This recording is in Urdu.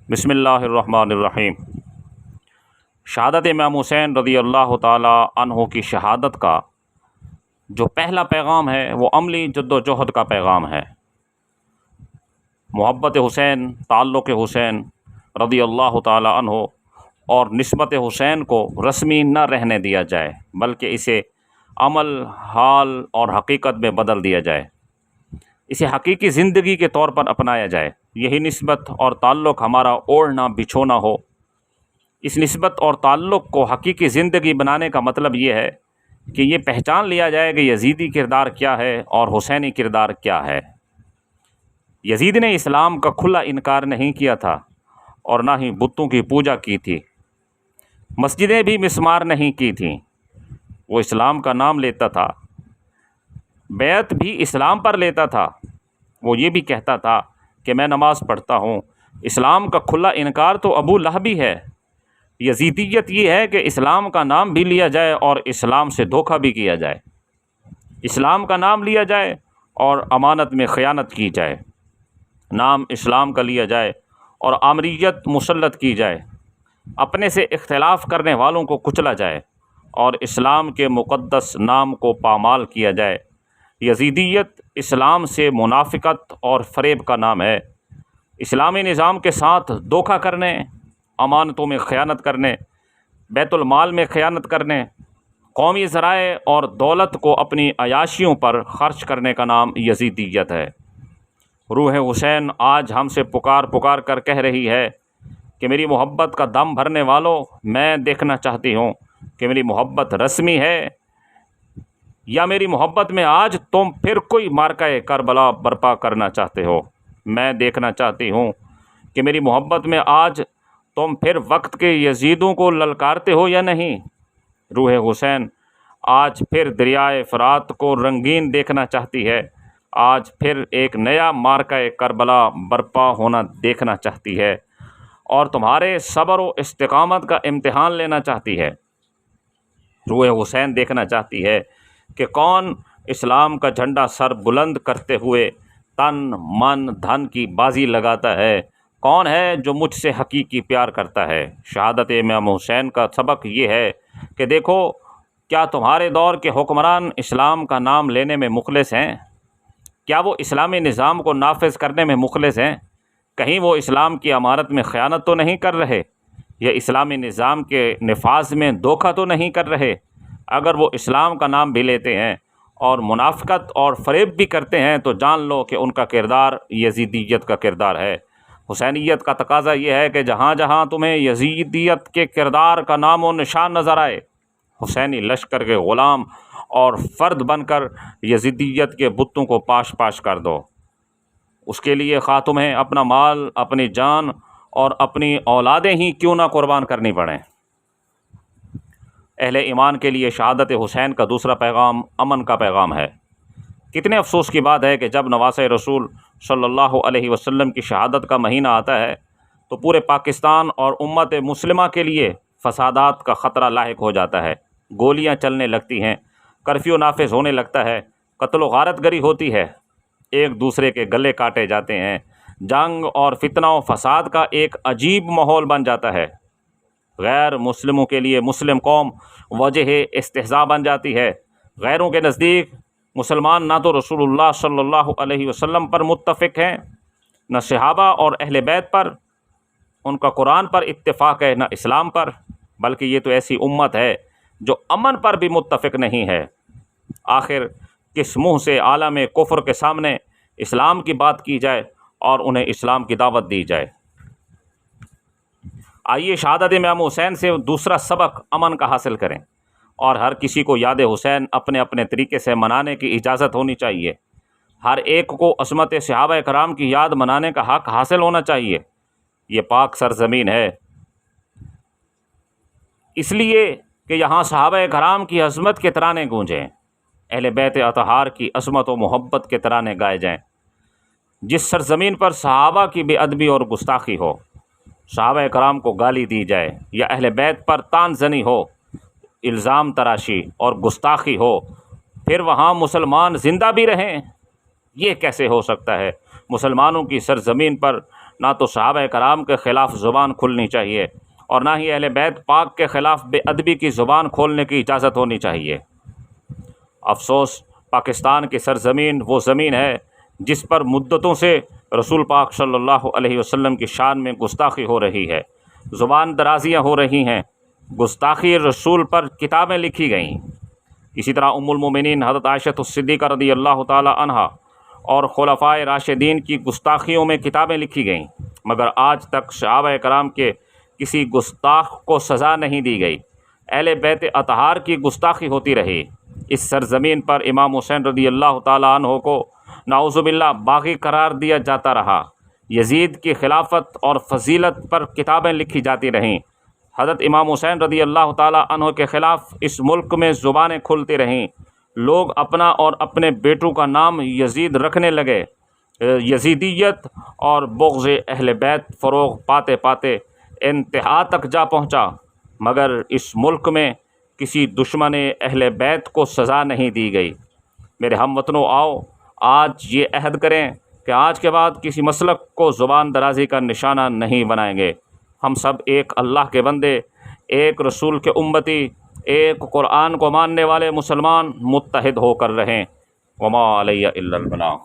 بسم اللہ الرحمن الرحیم۔ شہادت امام حسین رضی اللہ تعالی عنہ کی شہادت کا جو پہلا پیغام ہے وہ عملی جد و جہد کا پیغام ہے۔ محبت حسین، تعلق حسین رضی اللہ تعالی عنہ اور نسبت حسین کو رسمی نہ رہنے دیا جائے، بلکہ اسے عمل، حال اور حقیقت میں بدل دیا جائے، اسے حقیقی زندگی کے طور پر اپنایا جائے۔ یہی نسبت اور تعلق ہمارا اوڑھنا بچھونا ہو۔ اس نسبت اور تعلق کو حقیقی زندگی بنانے کا مطلب یہ ہے کہ یہ پہچان لیا جائے کہ یزیدی کردار کیا ہے اور حسینی کردار کیا ہے۔ یزید نے اسلام کا کھلا انکار نہیں کیا تھا اور نہ ہی بتوں کی پوجا کی تھی، مسجدیں بھی مسمار نہیں کی تھیں۔ وہ اسلام کا نام لیتا تھا، بیعت بھی اسلام پر لیتا تھا۔ وہ یہ بھی کہتا تھا کہ میں نماز پڑھتا ہوں۔ اسلام کا کھلا انکار تو ابو لہب بھی ہے۔ یزیدیت یہ ہے کہ اسلام کا نام بھی لیا جائے اور اسلام سے دھوکہ بھی کیا جائے، اسلام کا نام لیا جائے اور امانت میں خیانت کی جائے، نام اسلام کا لیا جائے اور آمریت مسلط کی جائے، اپنے سے اختلاف کرنے والوں کو کچلا جائے اور اسلام کے مقدس نام کو پامال کیا جائے۔ یزیدیت اسلام سے منافقت اور فریب کا نام ہے۔ اسلامی نظام کے ساتھ دھوکہ کرنے، امانتوں میں خیانت کرنے، بیت المال میں خیانت کرنے، قومی ذرائع اور دولت کو اپنی عیاشیوں پر خرچ کرنے کا نام یزیدیت ہے۔ روح حسین آج ہم سے پکار کر کہہ رہی ہے کہ میری محبت کا دم بھرنے والوں، میں دیکھنا چاہتی ہوں کہ میری محبت رسمی ہے یا میری محبت میں آج تم پھر کوئی مارکہ کربلا برپا کرنا چاہتے ہو۔ میں دیکھنا چاہتی ہوں کہ میری محبت میں آج تم پھر وقت کے یزیدوں کو للکارتے ہو یا نہیں۔ روح حسین آج پھر دریائے فرات کو رنگین دیکھنا چاہتی ہے، آج پھر ایک نیا مارکہ کربلا برپا ہونا دیکھنا چاہتی ہے اور تمہارے صبر و استقامت کا امتحان لینا چاہتی ہے۔ روح حسین دیکھنا چاہتی ہے کہ کون اسلام کا جھنڈا سر بلند کرتے ہوئے تن من دھن کی بازی لگاتا ہے، کون ہے جو مجھ سے حقیقی پیار کرتا ہے۔ شہادت امام حسین کا سبق یہ ہے کہ دیکھو، کیا تمہارے دور کے حکمران اسلام کا نام لینے میں مخلص ہیں؟ کیا وہ اسلامی نظام کو نافذ کرنے میں مخلص ہیں؟ کہیں وہ اسلام کی امارت میں خیانت تو نہیں کر رہے یا اسلامی نظام کے نفاذ میں دھوکہ تو نہیں کر رہے؟ اگر وہ اسلام کا نام بھی لیتے ہیں اور منافقت اور فریب بھی کرتے ہیں تو جان لو کہ ان کا کردار یزیدیت کا کردار ہے۔ حسینیت کا تقاضا یہ ہے کہ جہاں جہاں تمہیں یزیدیت کے کردار کا نام و نشان نظر آئے، حسینی لشکر کے غلام اور فرد بن کر یزیدیت کے بتوں کو پاش پاش کر دو۔ اس کے لیے خواہ تمہیں اپنا مال، اپنی جان اور اپنی اولادیں ہی کیوں نہ قربان کرنی پڑیں۔ اہل ایمان کے لیے شہادت حسین کا دوسرا پیغام امن کا پیغام ہے۔ کتنے افسوس کی بات ہے کہ جب نواسۂ رسول صلی اللہ علیہ وسلم کی شہادت کا مہینہ آتا ہے تو پورے پاکستان اور امت مسلمہ کے لیے فسادات کا خطرہ لاحق ہو جاتا ہے۔ گولیاں چلنے لگتی ہیں، کرفیو نافذ ہونے لگتا ہے، قتل و غارت گری ہوتی ہے، ایک دوسرے کے گلے کاٹے جاتے ہیں، جنگ اور فتنہ و فساد کا ایک عجیب ماحول بن جاتا ہے۔ غیر مسلموں کے لیے مسلم قوم وجہ استہزاء بن جاتی ہے۔ غیروں کے نزدیک مسلمان نہ تو رسول اللہ صلی اللہ علیہ وسلم پر متفق ہیں، نہ صحابہ اور اہل بیت پر، ان کا قرآن پر اتفاق ہے، نہ اسلام پر، بلکہ یہ تو ایسی امت ہے جو امن پر بھی متفق نہیں ہے۔ آخر کس منہ سے عالم کفر کے سامنے اسلام کی بات کی جائے اور انہیں اسلام کی دعوت دی جائے؟ آئیے شہادت امام حسین سے دوسرا سبق امن کا حاصل کریں، اور ہر کسی کو یاد حسین اپنے اپنے طریقے سے منانے کی اجازت ہونی چاہیے۔ ہر ایک کو عصمت صحابہ کرام کی یاد منانے کا حق حاصل ہونا چاہیے۔ یہ پاک سرزمین ہے اس لیے کہ یہاں صحابہ کرام کی عظمت کے ترانے گونجیں، اہل بیت اطہار کی عظمت و محبت کے ترانے گائے جائیں۔ جس سرزمین پر صحابہ کی بے ادبی اور گستاخی ہو، صحابہ کرام کو گالی دی جائے یا اہل بیت پر طعن زنی ہو، الزام تراشی اور گستاخی ہو، پھر وہاں مسلمان زندہ بھی رہیں، یہ کیسے ہو سکتا ہے؟ مسلمانوں کی سرزمین پر نہ تو صحابہ کرام کے خلاف زبان کھلنی چاہیے اور نہ ہی اہل بیت پاک کے خلاف بے ادبی کی زبان کھولنے کی اجازت ہونی چاہیے۔ افسوس، پاکستان کی سرزمین وہ زمین ہے جس پر مدتوں سے رسول پاک صلی اللہ علیہ وسلم کی شان میں گستاخی ہو رہی ہے، زبان درازیاں ہو رہی ہیں، گستاخی رسول پر کتابیں لکھی گئیں۔ اسی طرح ام المومنین حضرت عائشہ صدیقہ رضی اللہ تعالی عنہا اور خلفائے راشدین کی گستاخیوں میں کتابیں لکھی گئیں، مگر آج تک صحابہ کرام کے کسی گستاخ کو سزا نہیں دی گئی۔ اہل بیت اطہار کی گستاخی ہوتی رہی۔ اس سرزمین پر امام حسین رضی اللہ تعالیٰ عنہ کو نعوذ باللہ باغی قرار دیا جاتا رہا۔ یزید کی خلافت اور فضیلت پر کتابیں لکھی جاتی رہیں۔ حضرت امام حسین رضی اللہ تعالیٰ عنہ کے خلاف اس ملک میں زبانیں کھلتی رہیں۔ لوگ اپنا اور اپنے بیٹوں کا نام یزید رکھنے لگے۔ یزیدیت اور بغض اہل بیت فروغ پاتے پاتے انتہا تک جا پہنچا، مگر اس ملک میں کسی دشمن اہل بیت کو سزا نہیں دی گئی۔ میرے ہم وطنوں، آؤ آج یہ عہد کریں کہ آج کے بعد کسی مسلک کو زبان درازی کا نشانہ نہیں بنائیں گے۔ ہم سب ایک اللہ کے بندے، ایک رسول کے امتی، ایک قرآن کو ماننے والے مسلمان متحد ہو کر رہیں۔ وما علیہ الا البلاغ۔